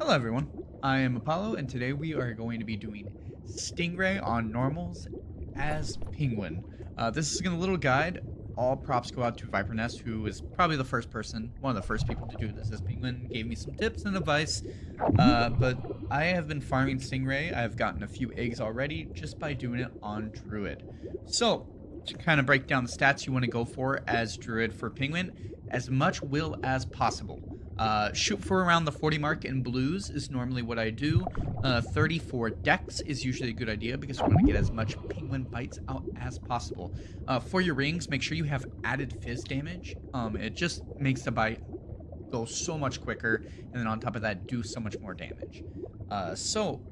Hello everyone, I am Apollo and today we are going to be doing Stingray on normals as Penguin. This is a little guide. All props go out to ViperNest, who is probably one of the first people to do this as Penguin, gave me some tips and advice. But I have been farming Stingray. I've gotten a few eggs already just by doing it on Druid. So, to kind of break down the stats you want to go for as Druid for Penguin, as much will as possible. Shoot for around the 40 mark in blues is normally what I do. 30 for dex is usually a good idea because we want to get as much penguin bites out as possible. For your rings, make sure you have added fizz damage. It just makes the bite go so much quicker, and then on top of that, do so much more damage. So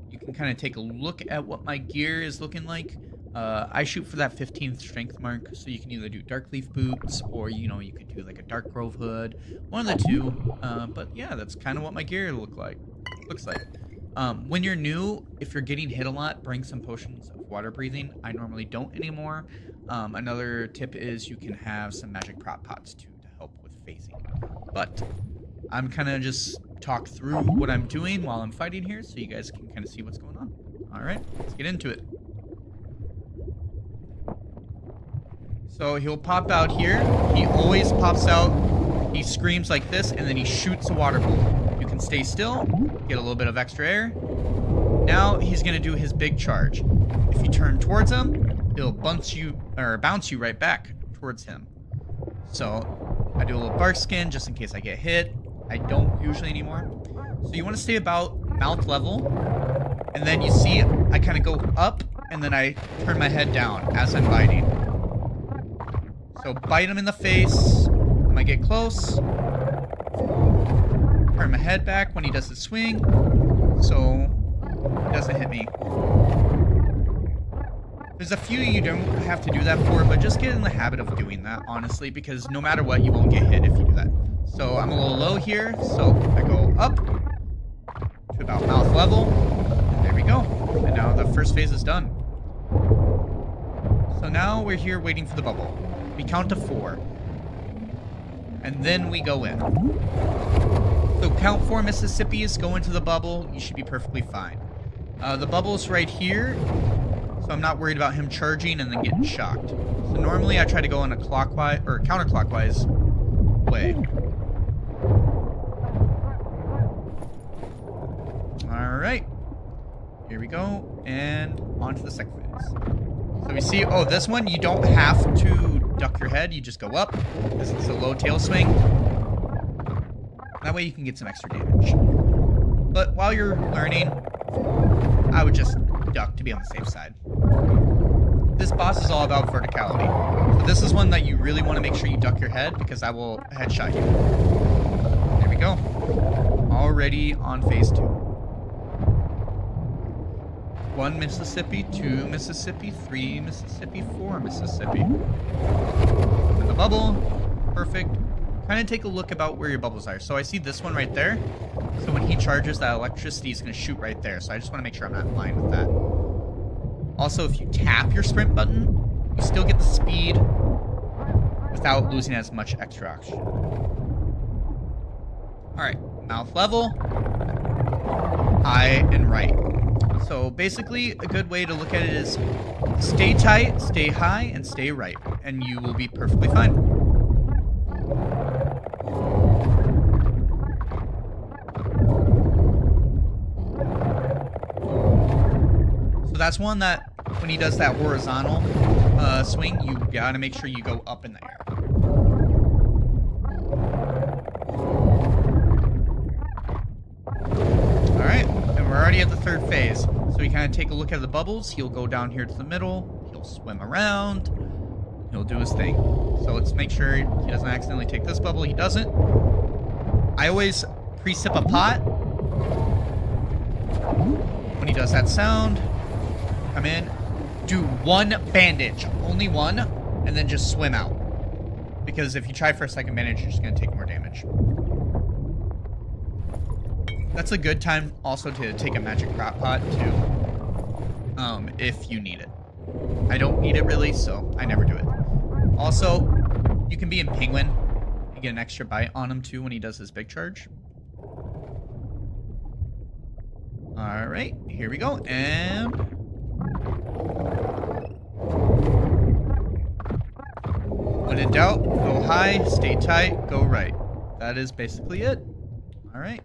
you can kind of take a look at what my gear is looking like. I shoot for that 15th strength mark, so you can either do dark leaf boots or, you could do like a dark grove hood, one of the two. But yeah, that's kind of what my gear looks like. When you're new, if you're getting hit a lot, bring some potions of water breathing. I normally don't anymore. Another tip is you can have some magic prop pots too to help with phasing. But I'm kind of just talk through what I'm doing while I'm fighting here so you guys can kind of see what's going on. All right, let's get into it. So he'll pop out here. He always pops out. He screams like this, and then he shoots a water bolt. You can stay still, get a little bit of extra air. Now he's gonna do his big charge. If you turn towards him, he'll bounce you right back towards him. So I do a little bark skin just in case I get hit. I don't usually anymore. So you want to stay about mouth level, and then you see I kind of go up, and then I turn my head down as I'm biting. So bite him in the face when I get close. Turn my head back when he does his swing, so he doesn't hit me. There's a few you don't have to do that for, but just get in the habit of doing that, honestly, because no matter what, you won't get hit if you do that. So I'm a little low here, so I go up to about mouth level, and there we go. And now the first phase is done. So now we're here waiting for the bubble. We count to 4. And then we go in. So count 4 Mississippis, go into the bubble, you should be perfectly fine. The bubble's right here, so I'm not worried about him charging and then getting shocked. So normally I try to go in a clockwise or counterclockwise way. Alright. Here we go. And on to the second phase. So we see, oh, this one you don't have to duck your head, you just go up because it's a low tail swing. That way you can get some extra damage. But while you're learning, I would just duck to be on the safe side. This boss is all about verticality. So this is one that you really want to make sure you duck your head because I will headshot you. There we go. Already on phase 2. 1 Mississippi, 2 Mississippi, 3 Mississippi, 4 Mississippi. And the bubble, perfect. Kind of take a look about where your bubbles are. So I see this one right there. So when he charges, that electricity is going to shoot right there. So I just want to make sure I'm not in line with that. Also, if you tap your sprint button, you still get the speed without losing as much extra oxygen. Alright, mouth level, high and right. So basically, a good way to look at it is stay tight, stay high, and stay right, and you will be perfectly fine. So that's one that, when he does that horizontal swing, you gotta make sure you go up in the air. Alright, and we're already at the third phase. So we kind of take a look at the bubbles. He'll go down here to the middle. He'll swim around. He'll do his thing. So let's make sure he doesn't accidentally take this bubble. He doesn't. I always pre-sip a pot. When he does that sound, come in, do 1 bandage, only 1, and then just swim out. Because if you try for a second bandage, you're just going to take more damage. That's a good time also to take a magic prop pot too, if you need it. I don't need it really, so I never do it. Also, you can be in Penguin and get an extra bite on him too when he does his big charge. All right, here we go. And when in doubt, go high, stay tight, go right. That is basically it. All right.